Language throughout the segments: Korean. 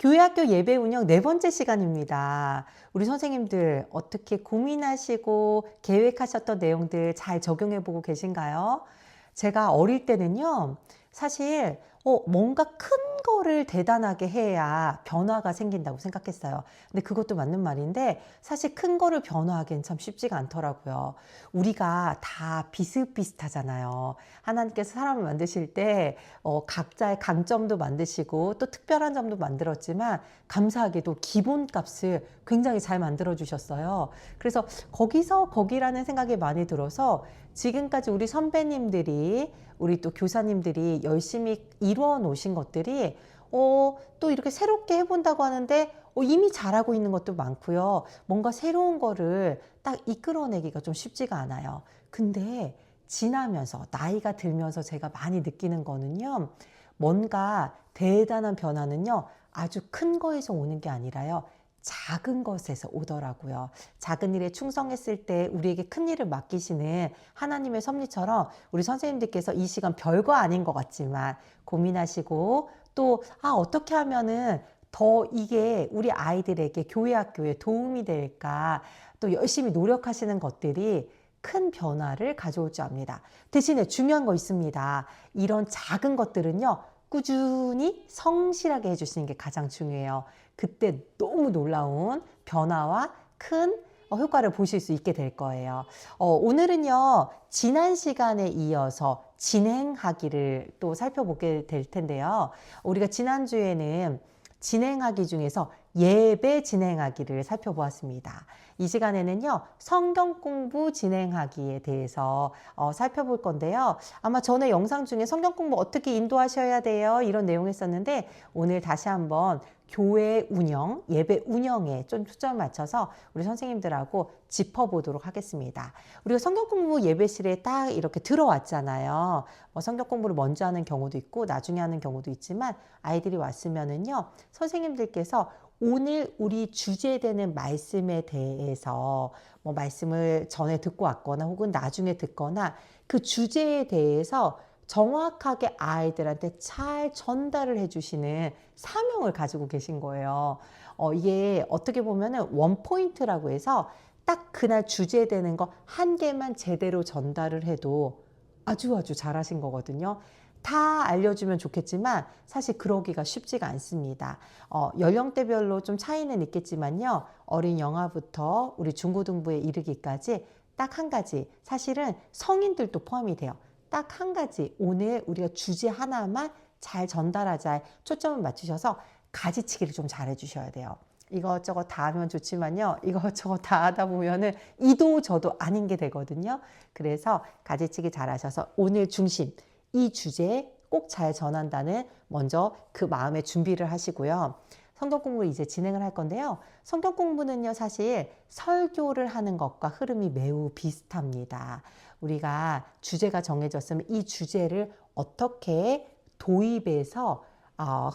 교회학교 예배 운영 네 번째 시간입니다. 우리 선생님들 어떻게 고민하시고 계획하셨던 내용들 잘 적용해 보고 계신가요? 제가 어릴 때는요, 사실 뭔가 큰 거를 대단하게 해야 변화가 생긴다고 생각했어요. 근데 그것도 맞는 말인데 사실 큰 거를 변화하기는 참 쉽지가 않더라고요. 우리가 다 비슷비슷하잖아요. 하나님께서 사람을 만드실 때 각자의 강점도 만드시고 또 특별한 점도 만들었지만 감사하게도 기본값을 굉장히 잘 만들어 주셨어요. 그래서 거기서 거기라는 생각이 많이 들어서 지금까지 우리 선배님들이 우리 또 교사님들이 열심히 이루어 놓으신 것들이 또 이렇게 새롭게 해본다고 하는데 이미 잘하고 있는 것도 많고요. 뭔가 새로운 거를 딱 이끌어내기가 좀 쉽지가 않아요. 근데 지나면서 나이가 들면서 제가 많이 느끼는 거는요. 뭔가 대단한 변화는요. 아주 큰 거에서 오는 게 아니라요. 작은 것에서 오더라고요. 작은 일에 충성했을 때 우리에게 큰 일을 맡기시는 하나님의 섭리처럼 우리 선생님들께서 이 시간 별거 아닌 것 같지만 고민하시고 또 어떻게 하면은 더 이게 우리 아이들에게 교회 학교에 도움이 될까 또 열심히 노력하시는 것들이 큰 변화를 가져올 줄 압니다. 대신에 중요한 거 있습니다. 이런 작은 것들은요. 꾸준히 성실하게 해주시는 게 가장 중요해요. 그때 너무 놀라운 변화와 큰 효과를 보실 수 있게 될 거예요. 오늘은요, 지난 시간에 이어서 진행하기를 또 살펴보게 될 텐데요. 우리가 지난주에는 진행하기 중에서 예배 진행하기를 살펴보았습니다. 이 시간에는요, 성경 공부 진행하기에 대해서 살펴볼 건데요. 아마 전에 영상 중에 성경 공부 어떻게 인도하셔야 돼요? 이런 내용 했었는데 오늘 다시 한번 교회 운영, 예배 운영에 좀 초점을 맞춰서 우리 선생님들하고 짚어보도록 하겠습니다. 우리가 성경 공부 예배실에 딱 이렇게 들어왔잖아요. 성경 공부를 먼저 하는 경우도 있고 나중에 하는 경우도 있지만 아이들이 왔으면은요, 선생님들께서 오늘 우리 주제되는 말씀에 대해서 말씀을 전에 듣고 왔거나 혹은 나중에 듣거나 그 주제에 대해서 정확하게 아이들한테 잘 전달을 해주시는 사명을 가지고 계신 거예요. 이게 어떻게 보면은 원포인트라고 해서 딱 그날 주제되는 거 한 개만 제대로 전달을 해도 아주 잘하신 거거든요. 다 알려주면 좋겠지만 사실 그러기가 쉽지가 않습니다. 연령대별로 좀 차이는 있겠지만요. 어린 영아부터 우리 중고등부에 이르기까지 딱 한 가지, 사실은 성인들도 포함이 돼요. 딱 한 가지, 오늘 우리가 주제 하나만 잘 전달하자에 초점을 맞추셔서 가지치기를 좀 잘해 주셔야 돼요. 이것저것 다 하면 좋지만요. 이것저것 다 하다 보면은 이도 저도 아닌 게 되거든요. 그래서 가지치기 잘 하셔서 오늘 중심, 이 주제에 꼭 잘 전한다는 먼저 그 마음의 준비를 하시고요. 성경 공부를 이제 진행을 할 건데요. 성경 공부는요, 사실 설교를 하는 것과 흐름이 매우 비슷합니다. 우리가 주제가 정해졌으면 이 주제를 어떻게 도입해서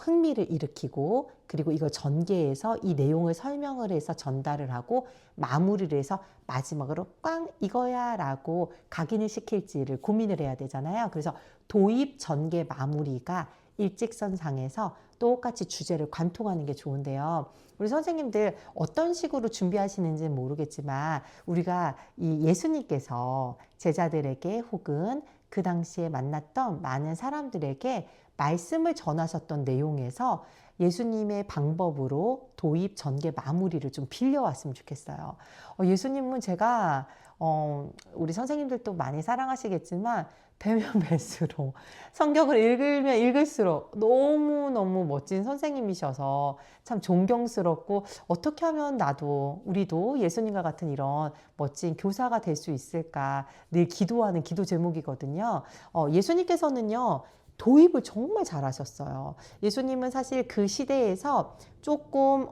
흥미를 일으키고 그리고 이걸 전개해서 이 내용을 설명을 해서 전달을 하고 마무리를 해서 마지막으로 꽝 이거야 라고 각인을 시킬지를 고민을 해야 되잖아요. 그래서 도입, 전개, 마무리가 일직선상에서 똑같이 주제를 관통하는 게 좋은데요. 우리 선생님들 어떤 식으로 준비하시는지는 모르겠지만 우리가 이 예수님께서 제자들에게 혹은 그 당시에 만났던 많은 사람들에게 말씀을 전하셨던 내용에서 예수님의 방법으로 도입, 전개, 마무리를 좀 빌려왔으면 좋겠어요. 예수님은 제가 우리 선생님들도 많이 사랑하시겠지만 뵈면 뵐수록 성경을 읽으면 읽을수록 너무너무 멋진 선생님이셔서 참 존경스럽고 어떻게 하면 나도 우리도 예수님과 같은 이런 멋진 교사가 될 수 있을까 늘 기도하는 기도 제목이거든요. 예수님께서는요. 도입을 정말 잘하셨어요. 예수님은 사실 그 시대에서 조금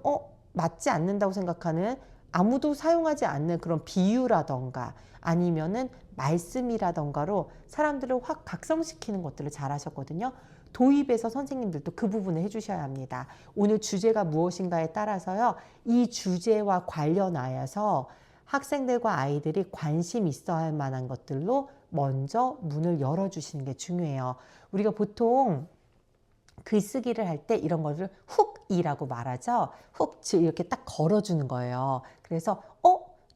맞지 않는다고 생각하는 아무도 사용하지 않는 그런 비유라던가 아니면은 말씀이라던가로 사람들을 확 각성시키는 것들을 잘하셨거든요. 도입에서 선생님들도 그 부분을 해주셔야 합니다. 오늘 주제가 무엇인가에 따라서요. 이 주제와 관련하여서 학생들과 아이들이 관심 있어 할 만한 것들로 먼저 문을 열어주시는 게 중요해요. 우리가 보통 글쓰기를 할 때 이런 거를 훅이라고 말하죠. 훅, 즉 이렇게 딱 걸어주는 거예요. 그래서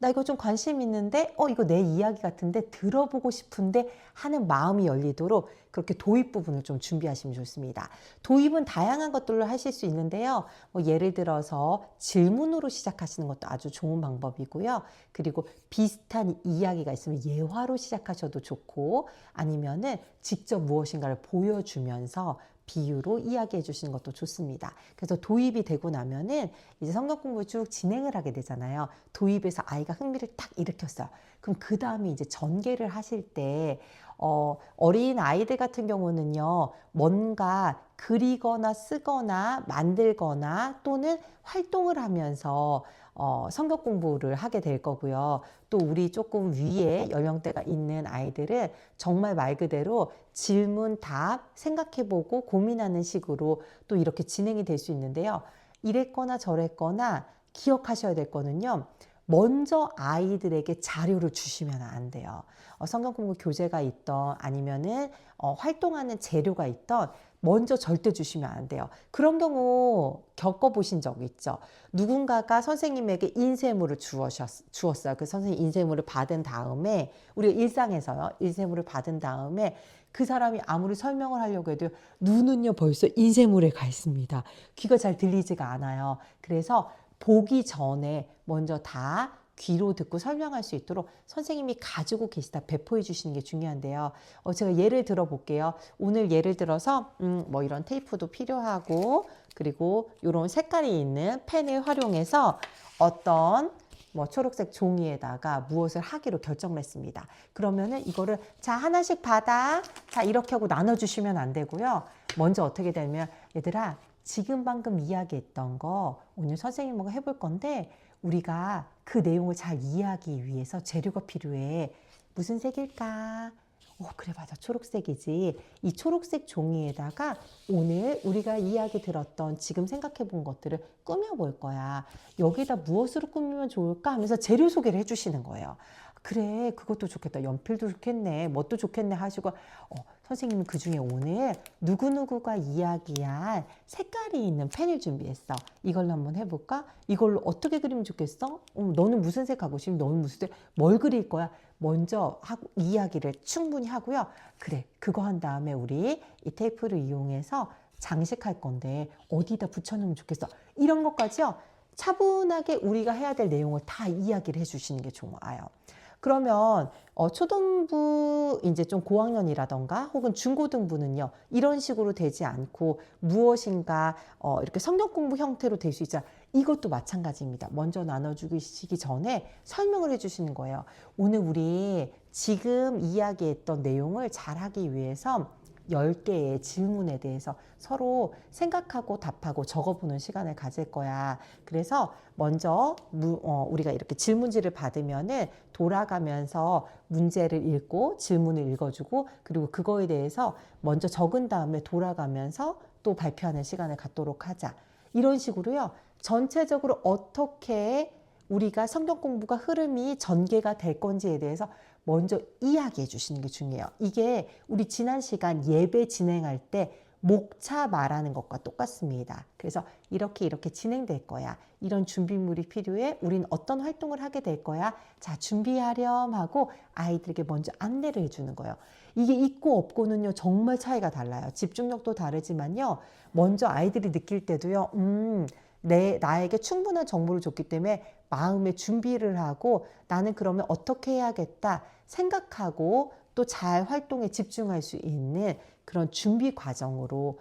나 이거 좀 관심 있는데 이거 내 이야기 같은데 들어보고 싶은데 하는 마음이 열리도록 그렇게 도입 부분을 좀 준비하시면 좋습니다. 도입은 다양한 것들로 하실 수 있는데요. 예를 들어서 질문으로 시작하시는 것도 아주 좋은 방법이고요. 그리고 비슷한 이야기가 있으면 예화로 시작하셔도 좋고, 아니면은 직접 무엇인가를 보여주면서 비유로 이야기해 주시는 것도 좋습니다. 그래서 도입이 되고 나면은 이제 성경 공부를 쭉 진행을 하게 되잖아요. 도입에서 아이가 흥미를 딱 일으켰어요. 그럼 그 다음에 이제 전개를 하실 때 어린 아이들 같은 경우는요, 뭔가 그리거나 쓰거나 만들거나 또는 활동을 하면서 성경 공부를 하게 될 거고요. 또 우리 조금 위에 연령대가 있는 아이들은 정말 말 그대로 질문, 답, 생각해보고 고민하는 식으로 또 이렇게 진행이 될 수 있는데요. 이랬거나 저랬거나 기억하셔야 될 거는요. 먼저 아이들에게 자료를 주시면 안 돼요. 성경 공부 교재가 있던 아니면은 활동하는 재료가 있던 먼저 절대 주시면 안 돼요. 그런 경우 겪어보신 적 있죠? 누군가가 선생님에게 인쇄물을 주었어요. 그 선생님 인쇄물을 받은 다음에, 우리가 일상에서요, 인쇄물을 받은 다음에 그 사람이 아무리 설명을 하려고 해도 눈은요 벌써 인쇄물에 가 있습니다. 귀가 잘 들리지가 않아요. 그래서 보기 전에 먼저 다 귀로 듣고 설명할 수 있도록 선생님이 가지고 계시다 배포해 주시는 게 중요한데요. 제가 예를 들어 볼게요. 오늘 예를 들어서 뭐 이런 테이프도 필요하고, 그리고 이런 색깔이 있는 펜을 활용해서 어떤 뭐 초록색 종이에다가 무엇을 하기로 결정을 했습니다. 그러면은 이거를 자 하나씩 받아, 자 이렇게 하고 나눠주시면 안 되고요. 먼저 어떻게 되면, 얘들아 지금 방금 이야기했던 거 오늘 선생님하고 해볼 건데, 우리가 그 내용을 잘 이해하기 위해서 재료가 필요해. 무슨 색일까? 그래 맞아, 초록색이지. 이 초록색 종이에다가 오늘 우리가 이야기 들었던 지금 생각해 본 것들을 꾸며볼 거야. 여기다 무엇으로 꾸미면 좋을까 하면서 재료 소개를 해주시는 거예요. 그래 그것도 좋겠다, 연필도 좋겠네, 뭣도 좋겠네 하시고 선생님은 그중에 오늘 누구누구가 이야기한 색깔이 있는 펜을 준비했어. 이걸로 한번 해볼까? 이걸로 어떻게 그리면 좋겠어? 너는 무슨 색 하고 싶니? 너는 무슨 색? 뭘 그릴 거야? 먼저 하고 이야기를 충분히 하고요. 그래 그거 한 다음에 우리 이 테이프를 이용해서 장식할 건데 어디다 붙여놓으면 좋겠어? 이런 것까지요. 차분하게 우리가 해야 될 내용을 다 이야기를 해주시는 게 좋아요. 그러면 초등부 이제 좀 고학년이라던가 혹은 중고등부는요, 이런 식으로 되지 않고 무엇인가 이렇게 성경 공부 형태로 될 수 있잖아요. 이것도 마찬가지입니다. 먼저 나눠주시기 전에 설명을 해주시는 거예요. 오늘 우리 지금 이야기했던 내용을 잘하기 위해서 10개의 질문에 대해서 서로 생각하고 답하고 적어보는 시간을 가질 거야. 그래서 먼저 우리가 이렇게 질문지를 받으면은 돌아가면서 문제를 읽고 질문을 읽어주고, 그리고 그거에 대해서 먼저 적은 다음에 돌아가면서 또 발표하는 시간을 갖도록 하자. 이런 식으로요. 전체적으로 어떻게 우리가 성경 공부가 흐름이 전개가 될 건지에 대해서 먼저 이야기해 주시는 게 중요해요. 이게 우리 지난 시간 예배 진행할 때 목차 말하는 것과 똑같습니다. 그래서 이렇게 진행될 거야. 이런 준비물이 필요해. 우린 어떤 활동을 하게 될 거야. 자, 준비하렴 하고 아이들에게 먼저 안내를 해주는 거예요. 이게 있고 없고는요, 정말 차이가 달라요. 집중력도 다르지만요, 먼저 아이들이 느낄 때도요, 나에게 충분한 정보를 줬기 때문에 마음의 준비를 하고 나는 그러면 어떻게 해야겠다 생각하고 또 잘 활동에 집중할 수 있는 그런 준비 과정으로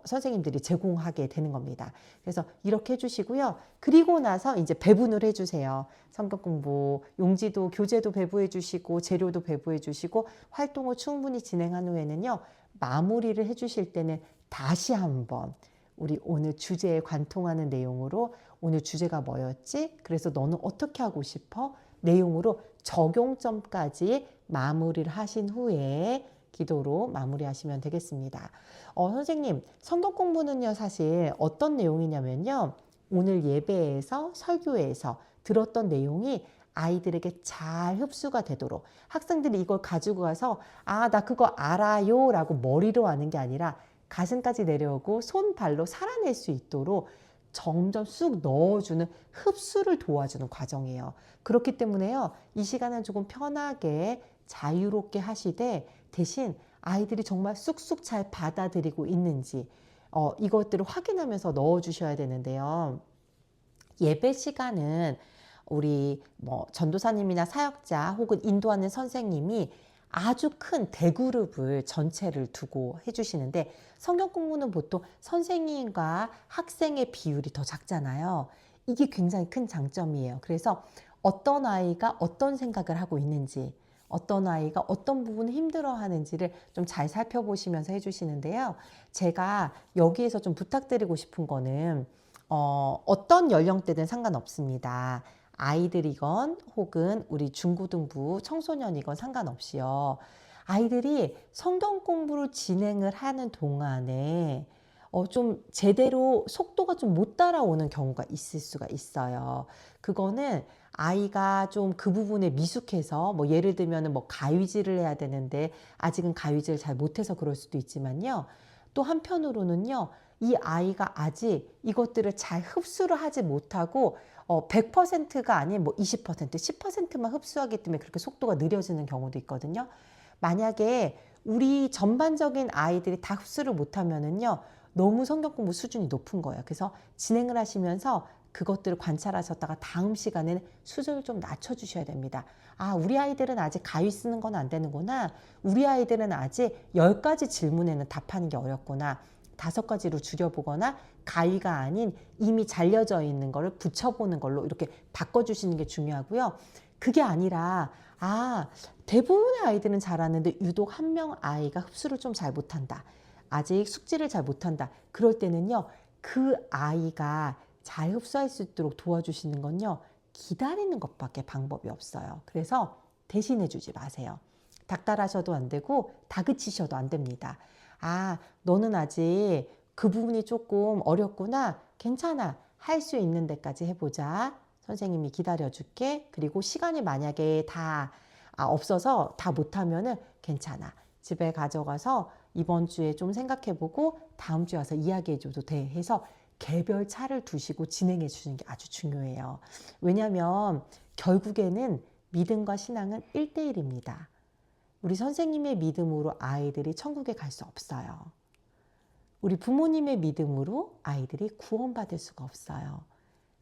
선생님들이 제공하게 되는 겁니다. 그래서 이렇게 해주시고요. 그리고 나서 이제 배분을 해주세요. 성경 공부 용지도 교재도 배부해 주시고 재료도 배부해 주시고 활동을 충분히 진행한 후에는요, 마무리를 해주실 때는 다시 한번 우리 오늘 주제에 관통하는 내용으로, 오늘 주제가 뭐였지? 그래서 너는 어떻게 하고 싶어? 내용으로 적용점까지 마무리를 하신 후에 기도로 마무리하시면 되겠습니다. 선생님, 성경 공부는요, 사실 어떤 내용이냐면요, 오늘 예배에서 설교에서 들었던 내용이 아이들에게 잘 흡수가 되도록, 학생들이 이걸 가지고 가서 나 그거 알아요 라고 머리로 하는 게 아니라 가슴까지 내려오고 손발로 살아낼 수 있도록 점점 쑥 넣어주는 흡수를 도와주는 과정이에요. 그렇기 때문에요. 이 시간은 조금 편하게 자유롭게 하시되 대신 아이들이 정말 쑥쑥 잘 받아들이고 있는지 이것들을 확인하면서 넣어주셔야 되는데요. 예배 시간은 우리 전도사님이나 사역자 혹은 인도하는 선생님이 아주 큰 대그룹을 전체를 두고 해주시는데 성경 공부는 보통 선생님과 학생의 비율이 더 작잖아요. 이게 굉장히 큰 장점이에요. 그래서 어떤 아이가 어떤 생각을 하고 있는지, 어떤 아이가 어떤 부분을 힘들어하는지를 좀 잘 살펴보시면서 해주시는데요. 제가 여기에서 좀 부탁드리고 싶은 거는 어떤 연령대든 상관없습니다. 아이들이건 혹은 우리 중고등부 청소년이건 상관없이요. 아이들이 성경 공부를 진행을 하는 동안에 좀 제대로 속도가 좀 못 따라오는 경우가 있을 수가 있어요. 그거는 아이가 좀 그 부분에 미숙해서 예를 들면 가위질을 해야 되는데 아직은 가위질을 잘 못해서 그럴 수도 있지만요. 또 한편으로는요. 이 아이가 아직 이것들을 잘 흡수를 하지 못하고 100%가 아닌 20%, 10%만 흡수하기 때문에 그렇게 속도가 느려지는 경우도 있거든요. 만약에 우리 전반적인 아이들이 다 흡수를 못하면은요, 너무 성경 공부 수준이 높은 거예요. 그래서 진행을 하시면서 그것들을 관찰하셨다가 다음 시간에는 수준을 좀 낮춰주셔야 됩니다. 아, 우리 아이들은 아직 가위 쓰는 건 안 되는구나. 우리 아이들은 아직 10가지 질문에는 답하는 게 어렵구나. 5가지로 줄여보거나 가위가 아닌 이미 잘려져 있는 거를 붙여보는 걸로 이렇게 바꿔주시는 게 중요하고요. 그게 아니라 대부분의 아이들은 잘하는데 유독 한 명 아이가 흡수를 좀 잘 못한다. 아직 숙지를 잘 못한다. 그럴 때는요. 그 아이가 잘 흡수할 수 있도록 도와주시는 건요. 기다리는 것밖에 방법이 없어요. 그래서 대신해 주지 마세요. 닥달하셔도 안 되고 다그치셔도 안 됩니다. 너는 아직 그 부분이 조금 어렵구나. 괜찮아. 할 수 있는 데까지 해보자. 선생님이 기다려줄게. 그리고 시간이 만약에 다 없어서 다 못하면은 괜찮아. 집에 가져가서 이번 주에 좀 생각해보고 다음 주에 와서 이야기해줘도 돼 해서 개별 차를 두시고 진행해 주시는 게 아주 중요해요. 왜냐하면 결국에는 믿음과 신앙은 1대1입니다. 우리 선생님의 믿음으로 아이들이 천국에 갈 수 없어요. 우리 부모님의 믿음으로 아이들이 구원받을 수가 없어요.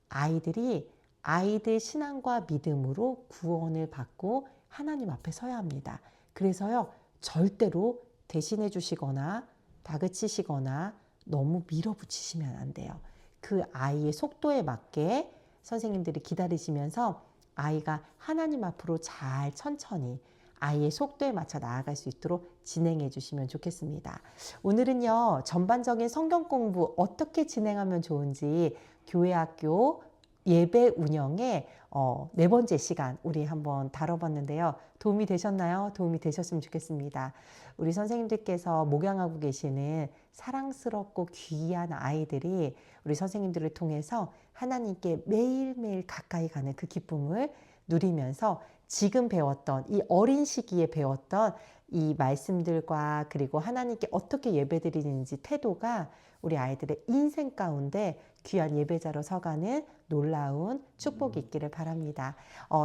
아이들이 아이들 신앙과 믿음으로 구원을 받고 하나님 앞에 서야 합니다. 그래서요, 절대로 대신해 주시거나 다그치시거나 너무 밀어붙이시면 안 돼요. 그 아이의 속도에 맞게 선생님들이 기다리시면서 아이가 하나님 앞으로 잘 천천히 아이의 속도에 맞춰 나아갈 수 있도록 진행해 주시면 좋겠습니다. 오늘은요, 전반적인 성경 공부 어떻게 진행하면 좋은지 교회 학교 예배 운영의 4번째 시간 우리 한번 다뤄봤는데요. 도움이 되셨나요? 도움이 되셨으면 좋겠습니다. 우리 선생님들께서 목양하고 계시는 사랑스럽고 귀한 아이들이 우리 선생님들을 통해서 하나님께 매일매일 가까이 가는 그 기쁨을 누리면서 지금 배웠던 이 어린 시기에 배웠던 이 말씀들과 그리고 하나님께 어떻게 예배드리는지 태도가 우리 아이들의 인생 가운데 귀한 예배자로 서가는 놀라운 축복이 있기를 바랍니다.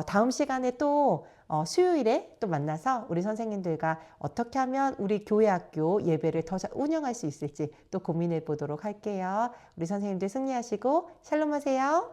다음 시간에 또 수요일에 또 만나서 우리 선생님들과 어떻게 하면 우리 교회 학교 예배를 더 잘 운영할 수 있을지 또 고민해 보도록 할게요. 우리 선생님들 승리하시고 샬롬 하세요.